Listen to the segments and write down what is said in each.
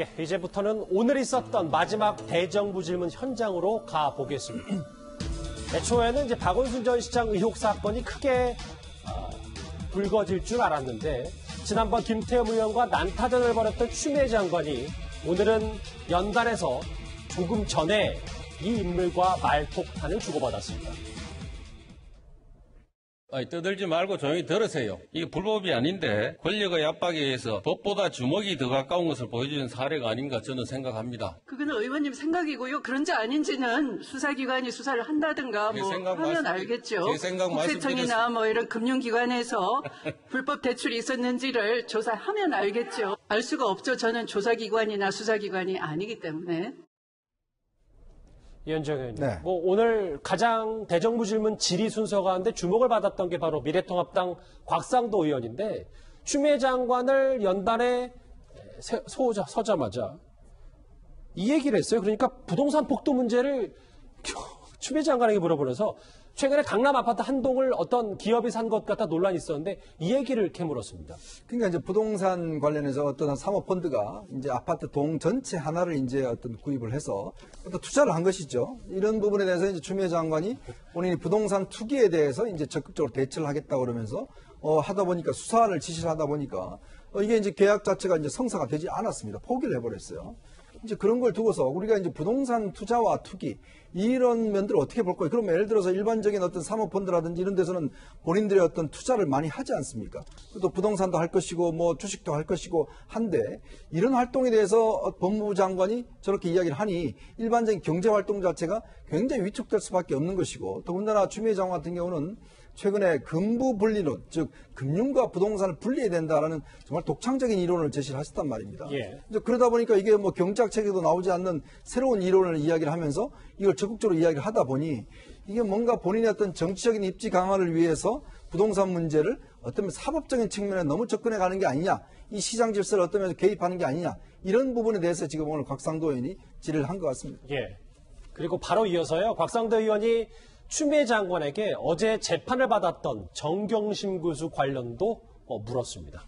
예, 이제부터는 오늘 있었던 마지막 대정부 질문 현장으로 가보겠습니다. 애초에는 이제 박원순 전 시장 의혹 사건이 크게 불거질 줄 알았는데 지난번 김태흠 의원과 난타전을 벌였던 추미애 장관이 오늘은 연단에서 조금 전에 이 인물과 말폭탄을 주고받았습니다. 떠들지 말고 조용히 들으세요. 이게 불법이 아닌데 권력의 압박에 의해서 법보다 주먹이 더 가까운 것을 보여주는 사례가 아닌가 저는 생각합니다. 그거는 의원님 생각이고요. 그런지 아닌지는 수사기관이 수사를 한다든가 뭐 하면 알겠죠. 제 생각 국세청이나 뭐 이런 금융기관에서 불법 대출이 있었는지를 조사하면 알겠죠. 알 수가 없죠. 저는 조사기관이나 수사기관이 아니기 때문에. 이현정 의원님, 네. 뭐 오늘 가장 대정부 질문 질의 순서 가운데 주목을 받았던 게 바로 미래통합당 곽상도 의원인데 추미애 장관을 연단에 서자마자 이 얘기를 했어요. 그러니까 부동산 폭도 문제를 추미애 장관에게 물어보면서 최근에 강남 아파트 한 동을 어떤 기업이 산 것 같아 논란이 있었는데 이 얘기를 캐물었습니다. 그러니까 이제 부동산 관련해서 어떤 사모펀드가 이제 아파트 동 전체 하나를 이제 어떤 구입을 해서 어떤 투자를 한 것이죠. 이런 부분에 대해서 이제 추미애 장관이 본인이 부동산 투기에 대해서 이제 적극적으로 대처를 하겠다고 그러면서 하다 보니까 수사를 지시를 하다 보니까 이게 이제 계약 자체가 이제 성사가 되지 않았습니다. 포기를 해버렸어요. 이제 그런 걸 두고서 우리가 이제 부동산 투자와 투기 이런 면들을 어떻게 볼 거예요? 그러면 예를 들어서 일반적인 어떤 사모펀드라든지 이런 데서는 본인들의 어떤 투자를 많이 하지 않습니까? 또 부동산도 할 것이고 뭐 주식도 할 것이고 한데 이런 활동에 대해서 법무부 장관이 저렇게 이야기를 하니 일반적인 경제 활동 자체가 굉장히 위축될 수밖에 없는 것이고 더군다나 추미애 장관 같은 경우는 최근에 금부 분리론, 즉 금융과 부동산을 분리해야 된다라는 정말 독창적인 이론을 제시를 하셨단 말입니다. 예. 이제 그러다 보니까 이게 뭐 경제학책에도 나오지 않는 새로운 이론을 이야기를 하면서 이걸 적극적으로 이야기를 하다 보니 이게 뭔가 본인의 어떤 정치적인 입지 강화를 위해서 부동산 문제를 어떤 사법적인 측면에 너무 접근해 가는 게 아니냐, 이 시장 질서를 어떤 면에서 개입하는 게 아니냐, 이런 부분에 대해서 지금 오늘 곽상도 의원이 질의를 한 것 같습니다. 예. 그리고 바로 이어서요, 곽상도 의원이 추미애 장관에게 어제 재판을 받았던 정경심 교수 관련도 물었습니다.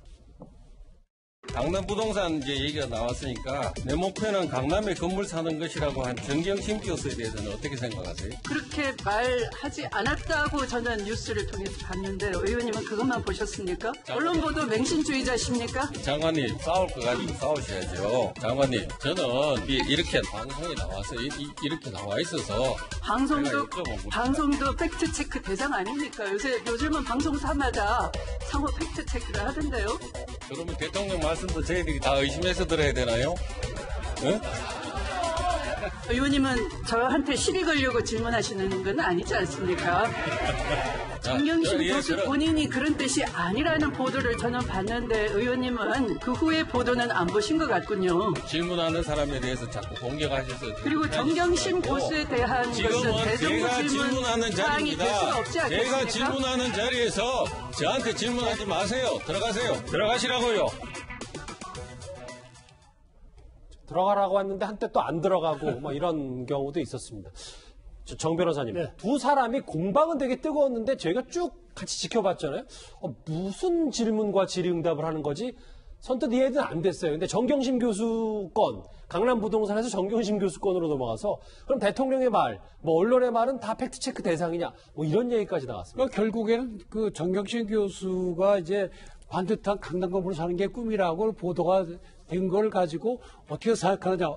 강남 부동산 이제 얘기가 나왔으니까 내 목표는 강남에 건물 사는 것이라고 한 정경심 교수에 대해서는 어떻게 생각하세요? 그렇게 말하지 않았다고 저는 뉴스를 통해서 봤는데 의원님은 그것만 보셨습니까? 언론 보도 맹신주의자십니까? 장관님 싸울 거 가지고 싸우셔야죠. 장관님 저는 이렇게 방송에 나와서 이렇게 나와 있어서 방송도 팩트 체크 대상 아닙니까? 요즘은 방송사마다 상호 팩트 체크를 하던데요. 그러면 대통령 말씀도 저희들이 다 의심해서 들어야 되나요? 응? 의원님은 저한테 시비 걸려고 질문하시는 건 아니지 않습니까? 정경심 교수 본인이 그런 뜻이 아니라는 보도를 저는 봤는데 의원님은 그 후의 보도는 안 보신 것 같군요. 질문하는 사람에 대해서 자꾸 공격하셔서 그리고 정경심 교수에 대한 것은 대정부 질문 사항이 될 수가 없지 않겠습니까? 제가 질문하는 자리에서 저한테 질문하지 마세요. 들어가세요. 들어가시라고요. 들어가라고 했는데 한때 또 안 들어가고 뭐 이런 경우도 있었습니다. 정 변호사님, 네. 두 사람이 공방은 되게 뜨거웠는데 저희가 쭉 같이 지켜봤잖아요. 무슨 질문과 질의응답을 하는 거지? 선뜻 이해는 안 됐어요. 근데 정경심 교수 건, 강남 부동산에서 정경심 교수 건으로 넘어가서 그럼 대통령의 말, 뭐 언론의 말은 다 팩트체크 대상이냐? 뭐 이런 얘기까지 나왔습니다. 결국에는 그 정경심 교수가 이제 반듯한 강남 건물을 사는 게 꿈이라고 보도가 된 걸 가지고 어떻게 생각하느냐.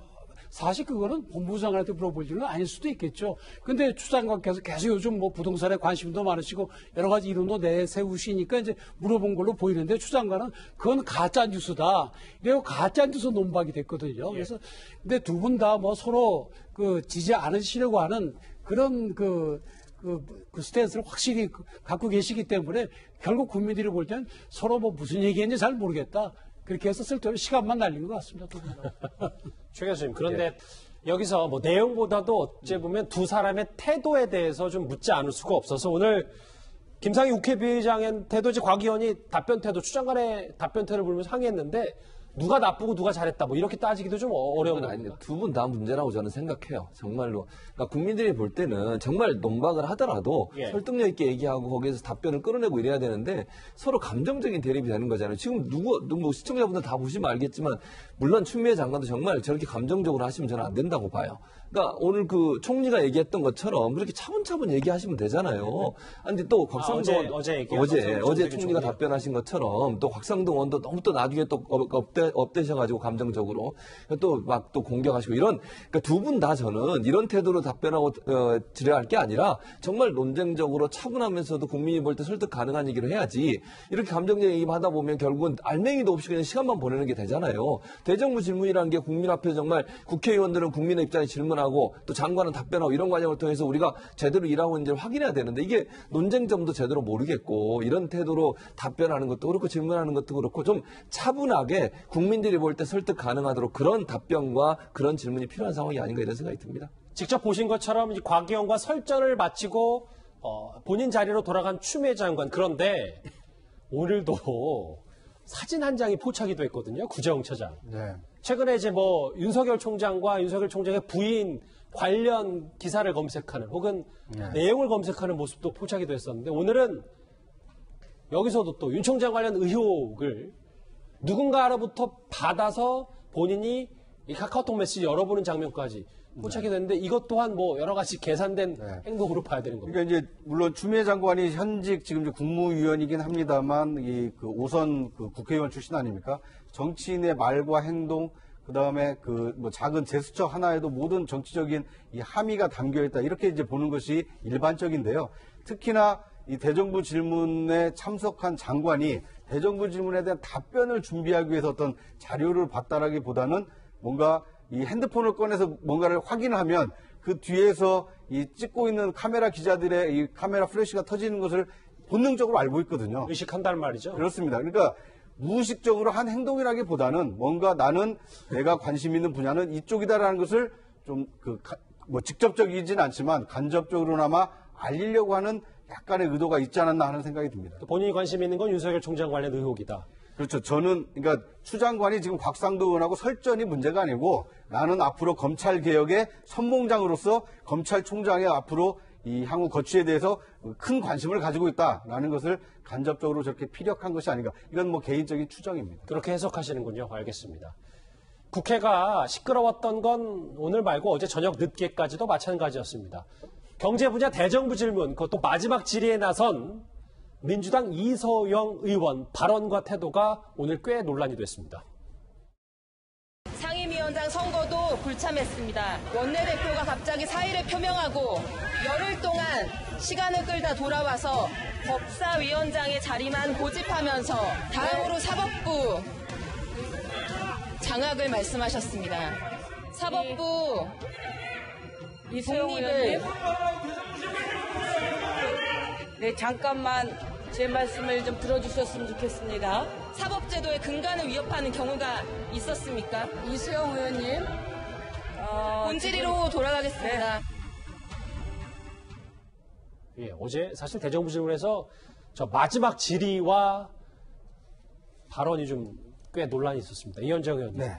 사실 그거는 법무부 장관한테 물어볼 일은 아닐 수도 있겠죠. 근데 추 장관께서 계속 요즘 뭐 부동산에 관심도 많으시고 여러 가지 이론도 내세우시니까 이제 물어본 걸로 보이는데 추 장관은 그건 가짜 뉴스다. 이래고 가짜 뉴스 논박이 됐거든요. 그래서 근데 두 분 다 뭐 서로 그 지지 않으시려고 하는 그런 그 스탠스를 확실히 갖고 계시기 때문에 결국 국민들이 볼 땐 서로 뭐 무슨 얘기했는지 잘 모르겠다. 그렇게 해서 쓸데없이 시간만 날린 것 같습니다. 최 교수님, 그런데 여기서 뭐 내용보다도 어찌 보면 두 사람의 태도에 대해서 좀 묻지 않을 수가 없어서 오늘 김상희 국회 부의장한테도 이제 곽 의원이 추 장관의 답변 태도를 보면서 항의했는데 누가 나쁘고 누가 잘했다 뭐 이렇게 따지기도 좀 어려운 겁니다. 두 분 다 문제라고 저는 생각해요. 정말로. 그러니까 국민들이 볼 때는 정말 논박을 하더라도 예. 설득력 있게 얘기하고 거기에서 답변을 끌어내고 이래야 되는데 서로 감정적인 대립이 되는 거잖아요. 지금 뭐 시청자분들 다 보시면 알겠지만 물론 추미애 장관도 정말 저렇게 감정적으로 하시면 저는 안 된다고 봐요. 그러니까 오늘 그 총리가 얘기했던 것처럼 그렇게 차분차분 얘기하시면 되잖아요. 근데 또 곽상도 어제 총리가 답변하신 것처럼 또 곽상도 의원도 너무 또 나중에 또 업되셔가지고 감정적으로 또 막 또 공격하시고 이런 그러니까 두 분 다 저는 이런 태도로 답변하고 드려야 할 게 아니라 정말 논쟁적으로 차분하면서도 국민이 볼 때 설득 가능한 얘기를 해야지 이렇게 감정적인 얘기만 하다 보면 결국은 알맹이도 없이 그냥 시간만 보내는 게 되잖아요. 대정부 질문이라는 게 국민 앞에 정말 국회의원들은 국민의 입장에 질문하고 또 장관은 답변하고 이런 과정을 통해서 우리가 제대로 일하고 있는지를 확인해야 되는데 이게 논쟁점도 제대로 모르겠고 이런 태도로 답변하는 것도 그렇고 질문하는 것도 그렇고 좀 차분하게 국민들이 볼 때 설득 가능하도록 그런 답변과 그런 질문이 필요한 상황이 아닌가 이런 생각이 듭니다. 직접 보신 것처럼 이제 곽의원과 설전을 마치고 본인 자리로 돌아간 추미애 장관. 그런데 오늘도 사진 한 장이 포착이 됐거든요. 구정처장. 네. 최근에 이제 뭐 윤석열 총장과 윤석열 총장의 부인 관련 기사를 검색하는 혹은 내용을 검색하는 모습도 포착이 됐었는데 오늘은 여기서도 또 윤 총장 관련 의혹을 누군가로부터 받아서 본인이 이 카카오톡 메시지 열어보는 장면까지 포착이 됐는데 이것 또한 뭐 여러 가지 계산된 행동으로 봐야 되는 겁니다. 그러니까 이제 물론 추미애 장관이 현직 지금 이제 국무위원이긴 합니다만 이 그 오선 그 국회의원 출신 아닙니까? 정치인의 말과 행동 그다음에 그 뭐 작은 제스처 하나에도 모든 정치적인 이 함의가 담겨 있다. 이렇게 이제 보는 것이 일반적인데요. 특히나 이 대정부 질문에 참석한 장관이 대정부 질문에 대한 답변을 준비하기 위해서 어떤 자료를 봤다라기보다는 뭔가 이 핸드폰을 꺼내서 뭔가를 확인하면 그 뒤에서 이 찍고 있는 카메라 기자들의 이 카메라 플래시가 터지는 것을 본능적으로 알고 있거든요. 의식한다는 말이죠. 그렇습니다. 그러니까 무의식적으로 한 행동이라기보다는 뭔가 나는 내가 관심 있는 분야는 이쪽이다라는 것을 좀 뭐 직접적이진 않지만 간접적으로나마 알리려고 하는 약간의 의도가 있지 않았나 하는 생각이 듭니다. 본인이 관심 있는 건 윤석열 총장 관련 의혹이다. 그렇죠. 저는 그러니까 추 장관이 지금 곽상도 의원하고 설전이 문제가 아니고 나는 앞으로 검찰 개혁의 선봉장으로서 검찰총장의 앞으로 이 향후 거취에 대해서 큰 관심을 가지고 있다라는 것을 간접적으로 저렇게 피력한 것이 아닌가. 이건 뭐 개인적인 추정입니다. 그렇게 해석하시는군요. 알겠습니다. 국회가 시끄러웠던 건 오늘 말고 어제 저녁 늦게까지도 마찬가지였습니다. 경제 분야 대정부 질문, 그것도 마지막 질의에 나선 민주당 이소영 의원 발언과 태도가 오늘 꽤 논란이 됐습니다. 상임위원장 선거도 불참했습니다. 원내대표가 갑자기 사의를 표명하고 열흘 동안 시간을 끌다 돌아와서 법사위원장의 자리만 고집하면서 다음으로 사법부 장악을 말씀하셨습니다. 사법부 이소영 네, 잠깐만 제 말씀을 좀 들어주셨으면 좋겠습니다. 사법제도의 근간을 위협하는 경우가 있었습니까? 이소영 의원님. 본질의로 돌아가겠습니다. 예, 어제 사실 대정부 질문에서 저 마지막 질의와 발언이 좀 꽤 논란이 있었습니다. 이현정 의원님. 네.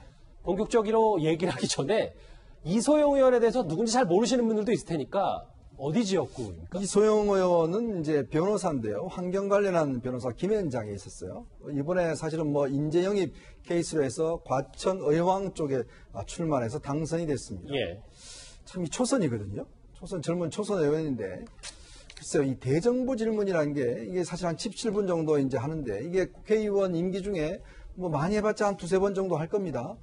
본격적으로 얘기를 하기 전에 이소영 의원에 대해서 누군지 잘 모르시는 분들도 있을 테니까 어디 지역구입니까? 이소영 의원은 이제 변호사인데요. 환경 관련한 변호사 김현장에 있었어요. 이번에 사실은 뭐 인재 영입 케이스로 해서 과천 의왕 쪽에 출마해서 당선이 됐습니다. 예. 참 이 초선이거든요. 젊은 초선 의원인데 글쎄요, 이 대정부 질문이라는 게 이게 사실 한 17분 정도 이제 하는데 이게 국회의원 임기 중에 뭐 많이 해봤자 한 두세 번 정도 할 겁니다.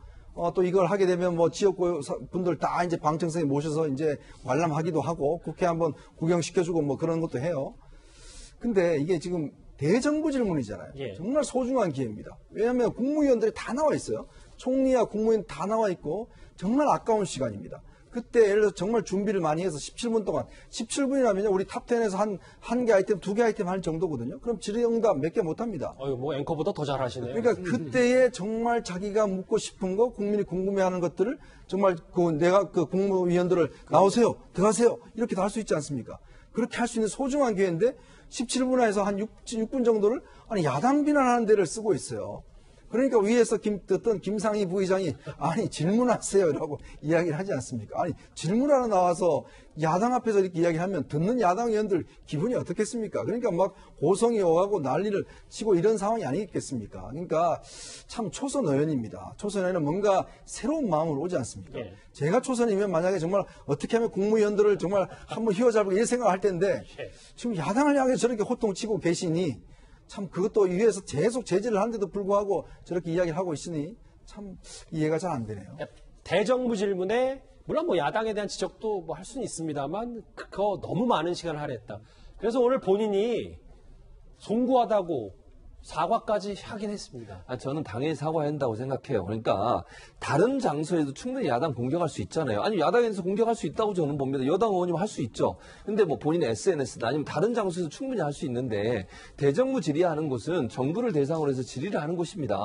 또 이걸 하게 되면 뭐 지역구 분들 다 이제 방청석에 모셔서 이제 관람하기도 하고 국회 한번 구경시켜주고 뭐 그런 것도 해요. 근데 이게 지금 대정부 질문이잖아요. 예. 정말 소중한 기회입니다. 왜냐하면 국무위원들이 다 나와 있어요. 총리와 국무위원 다 나와 있고 정말 아까운 시간입니다. 그때 예를 들어서 정말 준비를 많이 해서 17분 동안 17분이라면요 우리 탑10에서 한 개 아이템, 두 개 아이템 할 정도거든요. 그럼 질의응답 몇 개 못합니다. 뭐 앵커보다 더 잘하시네요. 그러니까 그때에 정말 자기가 묻고 싶은 거, 국민이 궁금해하는 것들을 정말 내가 그 국무위원들을 나오세요, 들어가세요 이렇게도 할 수 있지 않습니까? 그렇게 할 수 있는 소중한 기회인데 17분에서 한 6분 정도를 아니 야당 비난하는 데를 쓰고 있어요. 그러니까 위에서 듣던 김상희 부의장이 아니 질문하세요라고 이야기를 하지 않습니까? 아니 질문하러 나와서 야당 앞에서 이렇게 이야기하면 듣는 야당 의원들 기분이 어떻겠습니까? 그러니까 막 고성이 오가고 난리를 치고 이런 상황이 아니겠습니까? 그러니까 참 초선 의원입니다. 초선 의원은 뭔가 새로운 마음으로 오지 않습니까? 예. 제가 초선이면 만약에 정말 어떻게 하면 국무위원들을 정말 한번 휘어잡고 이런 생각을 할 텐데 지금 야당을 향해 저렇게 호통치고 계시니 참 그것도 위에서 계속 제재를 하는데도 불구하고 저렇게 이야기를 하고 있으니 참 이해가 잘 안 되네요. 대정부 질문에 물론 뭐 야당에 대한 지적도 뭐 할 수는 있습니다만 그거 너무 많은 시간을 할애했다. 그래서 오늘 본인이 송구하다고 사과까지 하긴 했습니다. 저는 당연히 사과해야 한다고 생각해요. 그러니까 다른 장소에도 충분히 야당 공격할 수 있잖아요. 아니 야당에서 공격할 수 있다고 저는 봅니다. 여당 의원이면 할 수 있죠. 근데 뭐 본인의 SNS나 아니면 다른 장소에서 충분히 할 수 있는데 대정부 질의하는 곳은 정부를 대상으로 해서 질의를 하는 곳입니다.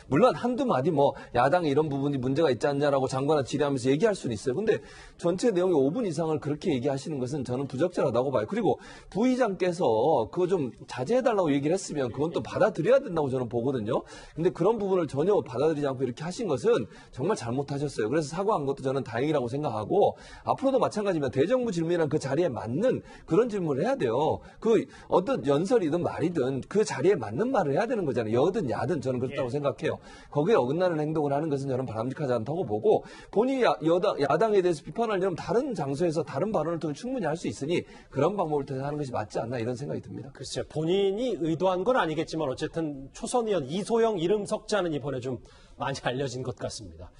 물론 한두 마디 뭐 야당에 이런 부분이 문제가 있지 않냐라고 장관한테 질의하면서 얘기할 수는 있어요. 근데 전체 내용의 5분 이상을 그렇게 얘기하시는 것은 저는 부적절하다고 봐요. 그리고 부의장께서 그거 좀 자제해달라고 얘기를 했으면 그건 또 받아들여야 된다고 저는 보거든요. 근데 그런 부분을 전혀 받아들이지 않고 이렇게 하신 것은 정말 잘못하셨어요. 그래서 사과한 것도 저는 다행이라고 생각하고 앞으로도 마찬가지면 대정부 질문이란 그 자리에 맞는 그런 질문을 해야 돼요. 그 어떤 연설이든 말이든 그 자리에 맞는 말을 해야 되는 거잖아요. 여든 야든 저는 그렇다고 생각해요. 거기에 어긋나는 행동을 하는 것은 저는 바람직하지 않다고 보고 본인이 야당에 대해서 비판하려면 다른 장소에서 다른 발언을 통해 충분히 할 수 있으니 그런 방법을 통해 하는 것이 맞지 않나 이런 생각이 듭니다. 글쎄요. 본인이 의도한 건 아니겠지만 어쨌든 초선 의원 이소영 이름 석자는 이번에 좀 많이 알려진 것 같습니다.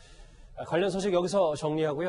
관련 소식 여기서 정리하고요.